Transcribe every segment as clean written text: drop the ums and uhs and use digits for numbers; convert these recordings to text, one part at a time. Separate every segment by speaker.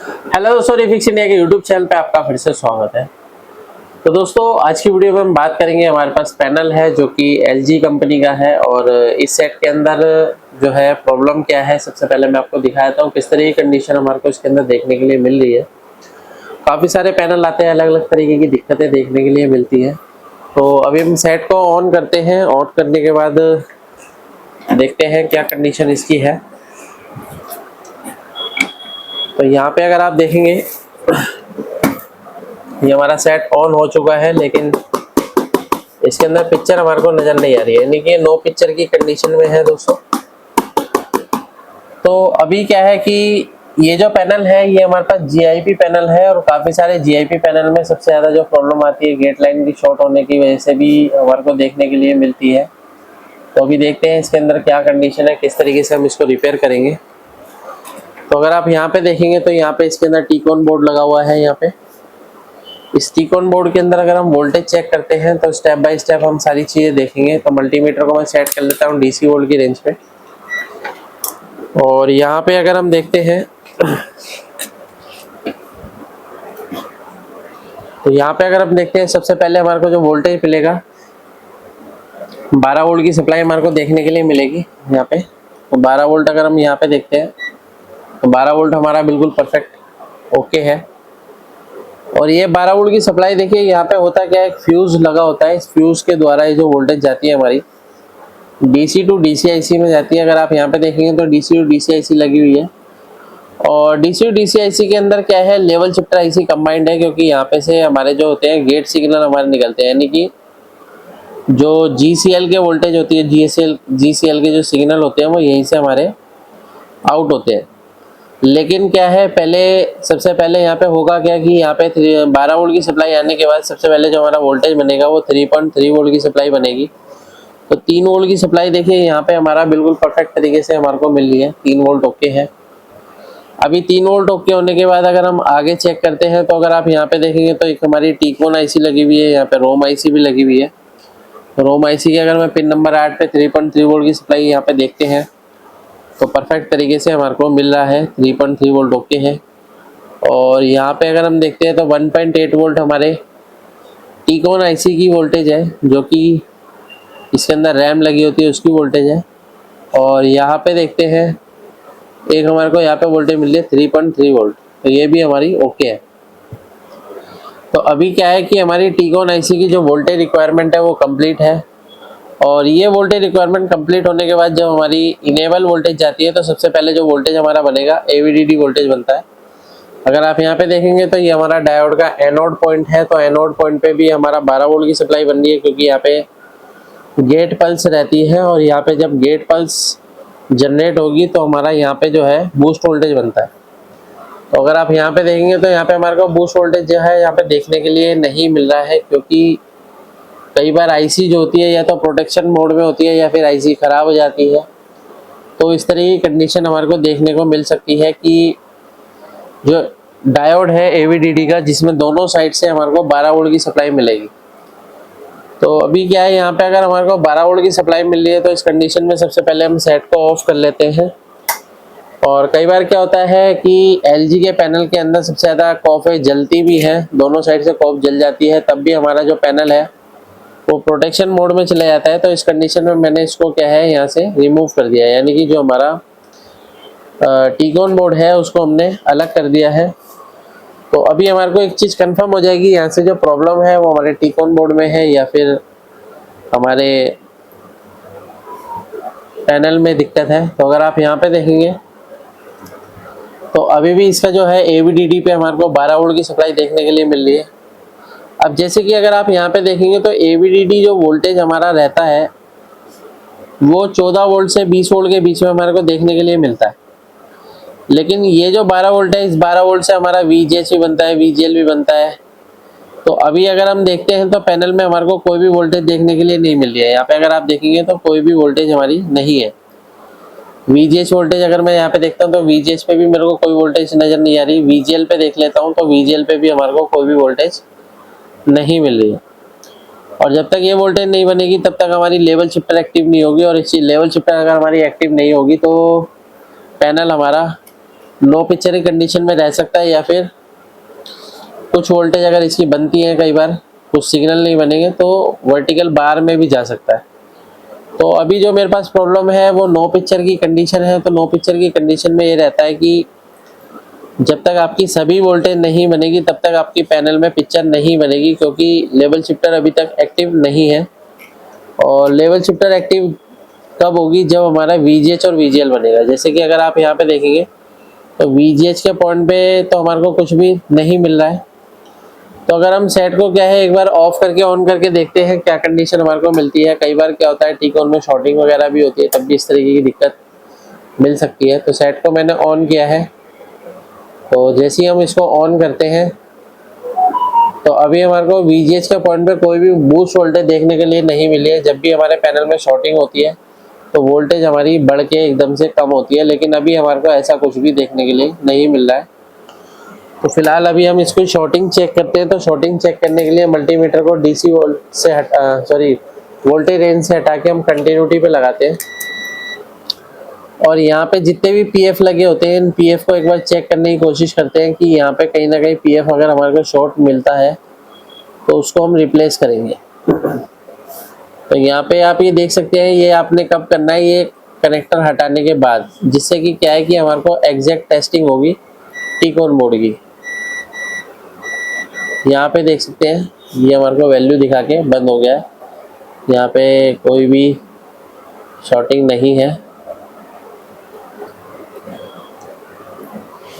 Speaker 1: Hello दोस्तों, refix India के YouTube channel पे आपका फिर से स्वागत है। तो दोस्तों, आज की वीडियो में हम बात करेंगे। हमारे पास पैनल है जो कि LG कंपनी का है और इस सेट के अंदर जो है प्रॉब्लम क्या है, सबसे पहले मैं आपको दिखाता हूँ किस तरह की कंडीशन हमारे को इसके अंदर देखने के लिए मिल रही है। काफ़ी सारे पैनल आते हैं, अलग अलग तरीके की दिक्कतें देखने के लिए मिलती है। तो अभी हम सेट को ऑन करते हैं। ऑन करने के बाद देखते हैं क्या कंडीशन इसकी है। तो यहाँ पे अगर आप देखेंगे, ये हमारा सेट ऑन हो चुका है, लेकिन इसके अंदर पिक्चर हमारे को नजर नहीं आ रही है, यानी कि नो पिक्चर की कंडीशन में है दोस्तों। तो अभी क्या है कि ये जो पैनल है ये हमारे पास GIP पैनल है और काफी सारे GIP पैनल में सबसे ज्यादा जो प्रॉब्लम आती है गेट लाइन की शॉर्ट होने की वजह से भी हमारे को देखने के लिए मिलती है। तो अभी देखते हैं इसके अंदर क्या कंडीशन है, किस तरीके से हम इसको रिपेयर करेंगे। तो अगर आप यहाँ पे देखेंगे तो यहाँ पे इसके अंदर टीकॉन बोर्ड लगा हुआ है। यहाँ पे इस टीकॉन बोर्ड के अंदर अगर हम वोल्टेज चेक करते हैं तो स्टेप बाय स्टेप हम सारी चीजें देखेंगे। तो मल्टीमीटर को मैं सेट कर लेता हूँ DC वोल्ट की रेंज पे। और यहाँ पे अगर हम देखते हैं तो यहाँ पे अगर हम देखते हैं, सबसे पहले हमारे को जो वोल्टेज मिलेगा 12 वोल्ट की सप्लाई हमारे को देखने के लिए मिलेगी यहाँ पे। तो 12 वोल्ट अगर हम यहाँ पे देखते हैं तो 12 वोल्ट हमारा बिल्कुल परफेक्ट ओके है। और ये 12 वोल्ट की सप्लाई देखिए, यहाँ पे होता क्या है, एक फ्यूज लगा होता है। इस फ्यूज के द्वारा ये जो वोल्टेज जाती है हमारी DC टू DCIC में जाती है। अगर आप यहाँ पे देखेंगे तो DC टू DCIC लगी हुई है। और DC टू DCIC के अंदर क्या है, लेवल शिफ्टर IC कंबाइंड है, क्योंकि यहाँ पे से हमारे जो होते हैं गेट सिग्नल हमारे निकलते हैं, यानी कि जो GCL के वोल्टेज होती है, GCL के जो सिग्नल होते हैं वो यहीं से हमारे आउट होते हैं। लेकिन क्या है, सबसे पहले यहाँ पे होगा क्या कि यहाँ पे 12 वोल्ट की सप्लाई आने के बाद सबसे पहले जो हमारा वोल्टेज बनेगा वो 3.3 वोल्ट की सप्लाई बनेगी। तो 3 वोल्ट की सप्लाई देखिए यहाँ पे हमारा बिल्कुल परफेक्ट तरीके से हमारे को मिल रही है। 3 वोल्ट ओके है। अभी 3 वोल्ट ओके होने के बाद अगर हम आगे चेक करते हैं तो अगर आप यहाँ पे देखेंगे तो एक हमारी टीकॉन IC लगी हुई है, यहाँ पे रोम IC भी लगी हुई है। रोम IC की अगर मैं पिन नंबर 8 पे 3.3 वोल्ट की सप्लाई यहाँ पे देखते हैं तो परफेक्ट तरीके से हमारे को मिल रहा है। 3.3 वोल्ट ओके है। और यहाँ पे अगर हम देखते हैं तो 1.8 वोल्ट हमारे टीकॉन IC की वोल्टेज है, जो कि इसके अंदर रैम लगी होती है उसकी वोल्टेज है। और यहाँ पे देखते हैं एक हमारे को यहाँ पे वोल्टेज मिल रही है 3.3 वोल्ट, तो ये भी हमारी ओके है। तो अभी क्या है कि हमारी टीकॉन IC की जो वोल्टेज रिक्वायरमेंट है वो कंप्लीट है। और ये वोल्टेज रिक्वायरमेंट कंप्लीट होने के बाद जब हमारी इनेबल वोल्टेज जाती है तो सबसे पहले जो वोल्टेज हमारा बनेगा AVDD वोल्टेज बनता है। अगर आप यहाँ पे देखेंगे तो ये हमारा डायोड का एनोड पॉइंट है। तो एनोड पॉइंट पे भी हमारा 12 वोल्ट की सप्लाई बन रही है, क्योंकि यहाँ पे गेट पल्स रहती है। और यहाँ पे जब गेट पल्स जनरेट होगी तो हमारा यहाँ पे जो है बूस्ट वोल्टेज बनता है। तो अगर आप यहाँ पे देखेंगे तो यहाँ पे हमारे को बूस्ट वोल्टेज जो है यहाँ पे देखने के लिए नहीं मिल रहा है, क्योंकि कई बार IC जो होती है या तो प्रोटेक्शन मोड में होती है या फिर IC खराब हो जाती है। तो इस तरह की कंडीशन हमारे को देखने को मिल सकती है कि जो डायोड है AVDD का, जिसमें दोनों साइड से हमारे को 12 वोल्ट की सप्लाई मिलेगी। तो अभी क्या है, यहाँ पे अगर हमारे को 12 वोल्ट की सप्लाई मिल रही है तो इस कंडीशन में सबसे पहले हम सेट को ऑफ कर लेते हैं। और कई बार क्या होता है कि LG के पैनल के अंदर सबसे ज़्यादा कॉफे जलती भी है, दोनों साइड से कॉफ जल जाती है, तब भी हमारा जो पैनल है वो प्रोटेक्शन मोड में चला जाता है। तो इस कंडीशन में मैंने इसको क्या है यहाँ से रिमूव कर दिया है, यानी कि जो हमारा टीकॉन बोर्ड है उसको हमने अलग कर दिया है। तो अभी हमारे को एक चीज़ कंफर्म हो जाएगी, यहाँ से जो प्रॉब्लम है वो हमारे टीकॉन बोर्ड में है या फिर हमारे पैनल में दिक्कत है। तो अगर आप यहाँ पे देखेंगे तो अभी भी इसका जो है AVDD पे हमारे को 12 वोल्ट की सप्लाई देखने के लिए मिल रही है। अब जैसे कि अगर आप यहाँ पे देखेंगे तो AVDD जो वोल्टेज हमारा रहता है वो 14 वोल्ट से 20 वोल्ट के बीच में हमारे को देखने के लिए मिलता है। लेकिन ये जो 12 वोल्ट है, इस 12 वोल्ट से हमारा VGH भी बनता है, VGL भी बनता है। तो अभी अगर हम देखते हैं तो पैनल में हमारे को कोई भी वोल्टेज देखने के लिए नहीं मिल रही है। यहाँ पे अगर आप देखेंगे तो कोई भी वोल्टेज हमारी नहीं है। VGH वोल्टेज अगर मैं यहाँ पे देखता हूँ तो VGH पे भी मेरे को कोई वोल्टेज नज़र नहीं आ रही। VGL पे देख लेता हूँ तो VGL पे भी हमारे को कोई भी वोल्टेज नहीं मिल रही है। और जब तक ये वोल्टेज नहीं बनेगी तब तक हमारी लेवल शिफ्टर एक्टिव नहीं होगी। और इस लेवल शिफ्टर अगर हमारी एक्टिव नहीं होगी तो पैनल हमारा लो पिक्चर की कंडीशन में रह सकता है, या फिर कुछ वोल्टेज अगर इसकी बनती है, कई बार कुछ सिग्नल नहीं बनेंगे तो वर्टिकल बार में भी जा सकता है। तो अभी जो मेरे पास प्रॉब्लम है वो नो पिक्चर की कंडीशन है। तो नो पिक्चर की कंडीशन में ये रहता है कि जब तक आपकी सभी वोल्टेज नहीं बनेगी तब तक आपकी पैनल में पिक्चर नहीं बनेगी, क्योंकि लेवल शिफ्टर अभी तक एक्टिव नहीं है। और लेवल शिफ्टर एक्टिव कब होगी? जब हमारा VGH और VGL बनेगा। जैसे कि अगर आप यहाँ पे देखेंगे तो VGH के पॉइंट पे तो हमारे को कुछ भी नहीं मिल रहा है। तो अगर हम सेट को क्या है एक बार ऑफ करके ऑन करके देखते हैं क्या कंडीशन हमारे को मिलती है। कई बार क्या होता है टी-कॉन में शॉर्टिंग वगैरह भी होती है, तब भी इस तरीके की दिक्कत मिल सकती है। तो सेट को मैंने ऑन किया है, तो जैसे ही हम इसको ऑन करते हैं तो अभी हमारे को VGH के पॉइंट पे कोई भी बूस्ट वोल्टेज देखने के लिए नहीं मिली है। जब भी हमारे पैनल में शॉर्टिंग होती है तो वोल्टेज हमारी बढ़ के एकदम से कम होती है, लेकिन अभी हमारे को ऐसा कुछ भी देखने के लिए नहीं मिल रहा है। तो फिलहाल अभी हम इसको शॉर्टिंग चेक करते हैं। तो शॉर्टिंग चेक करने के लिए मल्टीमीटर को DC वोल्ट से वोल्टेज रेंज से हटा के हम कंटिन्यूटी पे लगाते हैं। और यहाँ पे जितने भी PF लगे होते हैं, इन PF को एक बार चेक करने की कोशिश करते हैं कि यहाँ पे कहीं ना कहीं PF अगर हमारे को शॉर्ट मिलता है तो उसको हम रिप्लेस करेंगे। तो यहाँ पे आप ये देख सकते हैं, ये आपने कब करना है, ये कनेक्टर हटाने के बाद, जिससे कि क्या है कि हमारे को एग्जैक्ट टेस्टिंग होगी टी-कॉन बोर्ड की। यहाँ पे देख सकते हैं ये हमारे को वैल्यू दिखा के बंद हो गया है। यहाँ पे कोई भी शॉर्टिंग नहीं है,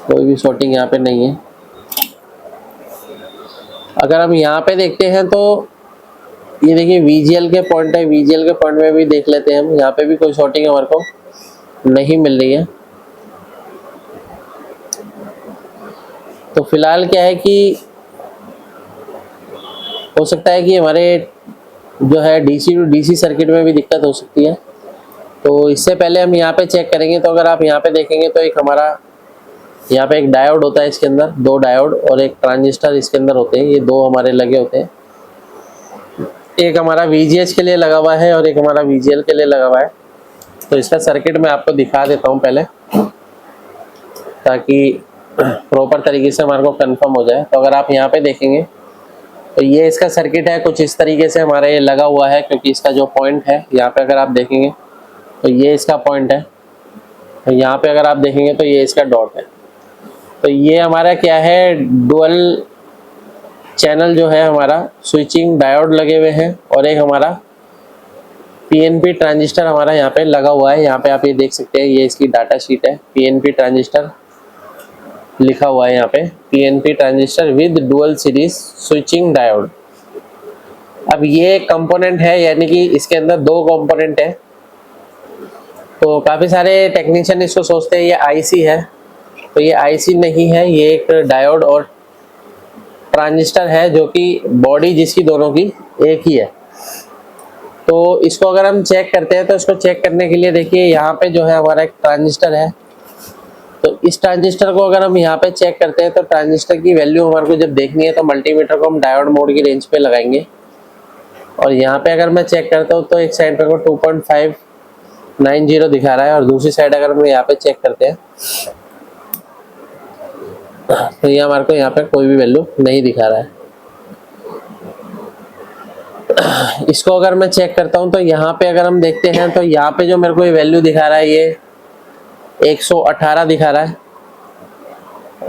Speaker 1: कोई भी शॉर्टिंग यहाँ पे नहीं है। अगर हम यहाँ पे देखते हैं तो ये देखिए VGL के पॉइंट है, VGL के पॉइंट में भी देख लेते हैं हम। यहाँ पे भी कोई शॉर्टिंग हमारे को नहीं मिल रही है। तो फिलहाल क्या है कि हो सकता है कि हमारे जो है DC टू DC सर्किट में भी दिक्कत हो सकती है। तो इससे पहले हम यहाँ पे चेक करेंगे। तो अगर आप यहाँ पे देखेंगे तो एक हमारा यहाँ पे एक डायोड होता है, इसके अंदर 2 डायोड और एक ट्रांजिस्टर इसके अंदर होते हैं। ये 2 हमारे लगे होते हैं, एक हमारा VGH के लिए लगा हुआ है और एक हमारा VGL के लिए लगा हुआ है। तो इसका सर्किट मैं आपको दिखा देता हूँ पहले, ताकि प्रॉपर तरीके से हमारे को कंफर्म हो जाए। तो अगर आप यहाँ पे देखेंगे तो ये इसका सर्किट है, कुछ इस तरीके से हमारा ये लगा हुआ है। क्योंकि इसका जो पॉइंट है यहाँ पे अगर आप देखेंगे तो ये इसका पॉइंट है, तो यहाँ पे अगर आप देखेंगे तो ये इसका डॉट है। तो ये हमारा क्या है, डुअल चैनल जो है हमारा स्विचिंग डायोड लगे हुए हैं और एक हमारा PNP ट्रांजिस्टर हमारा यहाँ पे लगा हुआ है। यहाँ पे आप ये देख सकते हैं, ये इसकी डाटा शीट है। PNP ट्रांजिस्टर लिखा हुआ है यहाँ पे, PNP transistor with dual series switching diode. अब ये कंपोनेंट है, यानी कि इसके अंदर 2 कंपोनेंट है। तो काफी सारे टेक्नीशियन इसको सोचते हैं ये IC है, तो ये IC नहीं है, ये एक डायोड और ट्रांजिस्टर है, जो कि बॉडी जिसकी दोनों की एक ही है। तो इसको अगर हम चेक करते हैं तो इसको चेक करने के लिए देखिए यहाँ पे जो है हमारा एक ट्रांजिस्टर है। तो इस ट्रांजिस्टर को अगर हम यहाँ पे चेक करते हैं तो ट्रांजिस्टर की वैल्यू हमारे को जब देखनी है तो मल्टीमीटर को हम डायोड मोड की रेंज पे लगाएंगे। और यहाँ पे अगर मैं चेक करता हूँ तो एक साइड पे को 2.590 दिखा रहा है और दूसरी साइड अगर हम यहाँ पे चेक करते हैं तो ये हमारे को यहाँ पे कोई भी वैल्यू नहीं दिखा रहा है। इसको अगर मैं चेक करता हूँ तो यहाँ पे अगर हम देखते हैं तो यहाँ पे जो मेरे को ये वैल्यू दिखा रहा है ये 118 दिखा रहा है।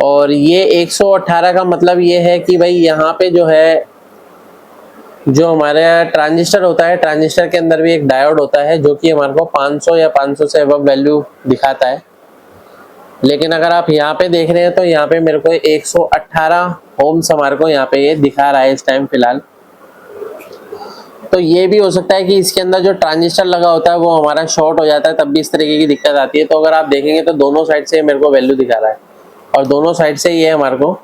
Speaker 1: और ये 118 का मतलब ये है कि भाई यहाँ पे जो है, जो हमारे ट्रांजिस्टर होता है, ट्रांजिस्टर के अंदर भी एक डायोड होता है जो कि हमारे को 500 या 500 से अबव वैल्यू दिखाता है। लेकिन अगर आप यहाँ पे देख रहे हैं तो यहाँ पे मेरे को 118 ओम्स हमारे को यहाँ पे ये दिखा रहा है इस टाइम फिलहाल। तो ये भी हो सकता है कि इसके अंदर जो ट्रांजिस्टर लगा होता है वो हमारा शॉर्ट हो जाता है, तब भी इस तरीके की दिक्कत आती है। तो अगर आप देखेंगे तो दोनों साइड से मेरे को वैल्यू दिखा रहा है और दोनों साइड से ये हमारे को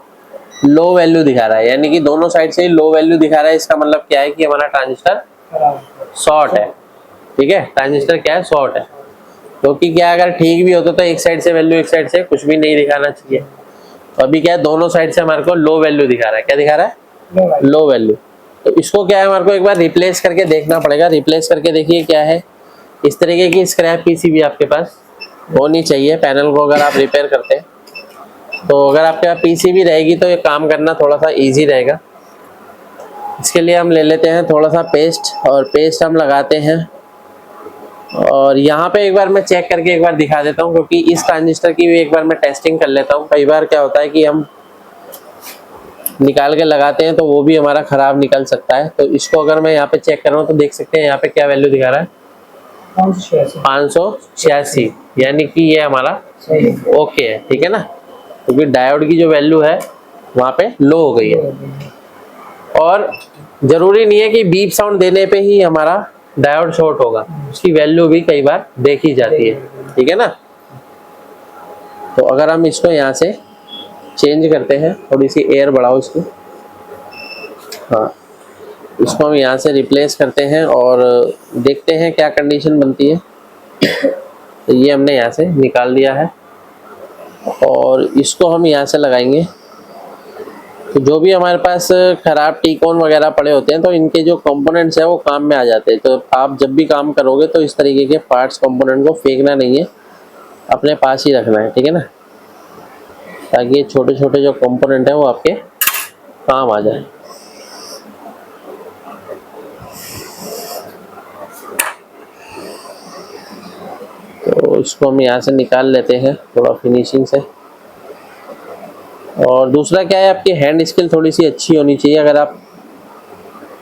Speaker 1: लो वैल्यू दिखा रहा है, यानी कि दोनों साइड से लो वैल्यू दिखा रहा है। इसका मतलब क्या है कि हमारा ट्रांजिस्टर शॉर्ट है। ठीक है, ट्रांजिस्टर क्या है, शॉर्ट है। क्योंकि क्या अगर ठीक भी होता तो एक साइड से वैल्यू एक साइड से कुछ भी नहीं दिखाना चाहिए। तो अभी क्या है, दोनों साइड से हमारे को लो वैल्यू दिखा रहा है। क्या दिखा रहा है, लो वैल्यू। तो इसको क्या है हमारे को एक बार रिप्लेस करके देखना पड़ेगा। रिप्लेस करके देखिए क्या है, इस तरीके की स्क्रैप पीसीबी आपके पास होनी चाहिए पैनल को अगर आप रिपेयर करते हैं। तो अगर आपके पास पीसीबी रहेगी तो ये काम करना थोड़ा सा इजी रहेगा। इसके लिए हम ले लेते हैं थोड़ा सा पेस्ट, और पेस्ट हम लगाते हैं। और यहाँ पे एक बार मैं चेक करके एक बार दिखा देता हूँ, क्योंकि इस ट्रांजिस्टर की भी एक बार मैं टेस्टिंग कर लेता हूँ। कई बार क्या होता है कि हम निकाल के लगाते हैं तो वो भी हमारा खराब निकल सकता है। तो इसको अगर मैं यहाँ पे चेक कर रहा हूँ तो देख सकते हैं यहाँ पे क्या वैल्यू दिखा रहा है, 586, यानी कि ये हमारा ओके है, ठीक है ना, क्योंकि डायोड की जो वैल्यू है वहाँ पे लो हो गई है। और जरूरी नहीं है कि बीप साउंड देने पे ही हमारा डायोड शॉर्ट होगा, उसकी वैल्यू भी कई बार देखी जाती है, ठीक है ना। तो अगर हम इसको यहाँ से चेंज करते हैं, थोड़ी सी एयर बढ़ाओ इसकी, हाँ, इसको हम यहाँ से रिप्लेस करते हैं और देखते हैं क्या कंडीशन बनती है। तो ये हमने यहाँ से निकाल दिया है और इसको हम यहाँ से लगाएंगे। तो जो भी हमारे पास खराब टीकॉन वगैरह पड़े होते हैं तो इनके जो कंपोनेंट्स है वो काम में आ जाते हैं। तो आप जब भी काम करोगे तो इस तरीके के पार्ट्स कंपोनेंट को फेंकना नहीं है, अपने पास ही रखना है, ठीक है ना, ताकि ये छोटे छोटे जो कंपोनेंट है वो आपके काम आ जाए। तो इसको हम यहाँ से निकाल लेते हैं थोड़ा फिनिशिंग से। और दूसरा क्या है, आपकी हैंड स्किल थोड़ी सी अच्छी होनी चाहिए। अगर आप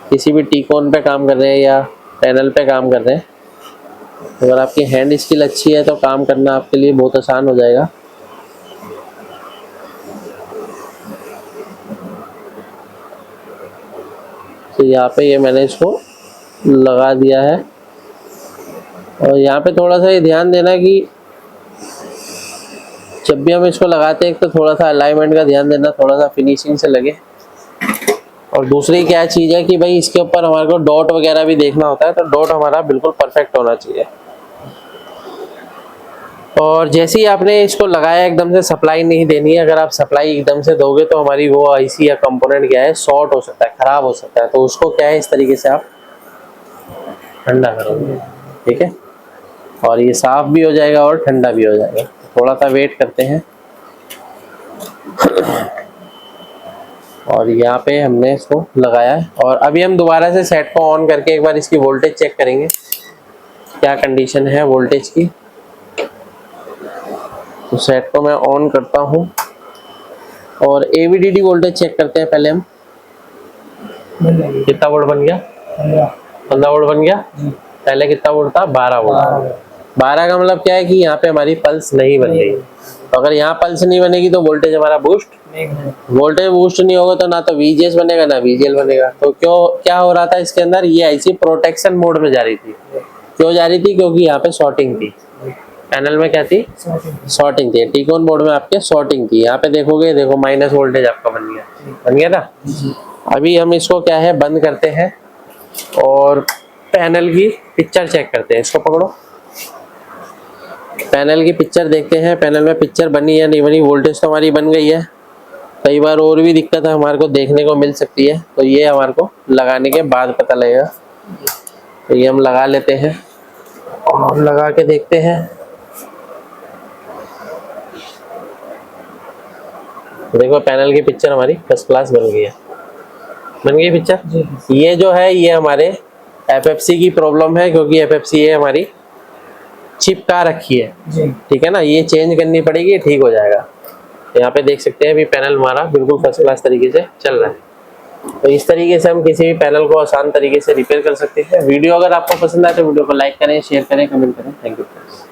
Speaker 1: किसी भी टीकॉन पे काम कर रहे हैं या पैनल पे काम कर रहे हैं, अगर आपकी हैंड स्किल अच्छी है तो काम करना आपके लिए बहुत आसान हो जाएगा। तो यहाँ पे ये मैंने इसको लगा दिया है। और यहाँ पे थोड़ा सा ये ध्यान देना कि जब भी हम इसको लगाते हैं तो थोड़ा सा अलाइनमेंट का ध्यान देना, थोड़ा सा फिनिशिंग से लगे। और दूसरी क्या चीज़ है कि भाई इसके ऊपर हमारे को डॉट वगैरह भी देखना होता है, तो डॉट हमारा बिल्कुल परफेक्ट होना चाहिए। और जैसे ही आपने इसको लगाया एकदम से सप्लाई नहीं देनी है। अगर आप सप्लाई एकदम से दोगे तो हमारी वो आईसी या कंपोनेंट क्या है, शॉर्ट हो सकता है, खराब हो सकता है। तो उसको क्या है, इस तरीके से आप ठंडा करोगे, ठीक है, और ये साफ भी हो जाएगा और ठंडा भी हो जाएगा। थोड़ा सा वेट करते हैं। और यहाँ पे हमने इसको लगाया है और अभी हम दोबारा से सेट को ऑन करके एक बार इसकी वोल्टेज चेक करेंगे क्या कंडीशन है वोल्टेज की। तो सेट को मैं ऑन करता हूँ और AVDD वोल्टेज चेक करते हैं पहले हम। कितना वोल्ट बन गया, 15 वोल्ट बन गया। पहले कितना वोल्ट था, 12 वोल्ट। 12 का मतलब क्या है कि यहाँ पे हमारी पल्स नहीं बन रही। तो अगर यहाँ पल्स नहीं बनेगी तो वोल्टेज हमारा वोल्टेज बूस्ट नहीं होगा, तो ना तो VGS बनेगा ना VGL बनेगा। तो क्या हो रहा था इसके अंदर, ये आईसी प्रोटेक्शन मोड में जा रही थी। क्यों जा रही थी, क्योंकि यहाँ पे शॉर्टिंग थी। पैनल में क्या थी, शॉर्टिंग थी। टीकॉन बोर्ड में आपके शॉर्टिंग थी। यहाँ पे देखोगे, देखो माइनस वोल्टेज आपका बन गया ना। अभी हम इसको क्या है बंद करते हैं और पैनल की पिक्चर चेक करते हैं। इसको पकड़ो, पैनल की पिक्चर देखते हैं, पैनल में पिक्चर बनी या नहीं बनी। वोल्टेज तो हमारी बन गई है। कई बार और भी दिक्कत है हमारे को देखने को मिल सकती है, तो ये हमारे को लगाने के बाद पता लगेगा। तो ये हम लगा लेते हैं और लगा के देखते हैं। देखो पैनल की पिक्चर हमारी फर्स्ट क्लास बन गई है, बन गई पिक्चर। ये जो है ये हमारे FFC की प्रॉब्लम है, क्योंकि FFC ये हमारी चिपका रखी है, ठीक है ना। ये चेंज करनी पड़ेगी, ठीक हो जाएगा। यहाँ पे देख सकते हैं अभी पैनल हमारा बिल्कुल फर्स्ट क्लास तरीके से चल रहा है। तो इस तरीके से हम किसी भी पैनल को आसान तरीके से रिपेयर कर सकते हैं। वीडियो अगर आपको पसंद आए तो वीडियो को लाइक करें, शेयर करें, कमेंट करें। Thank you friends.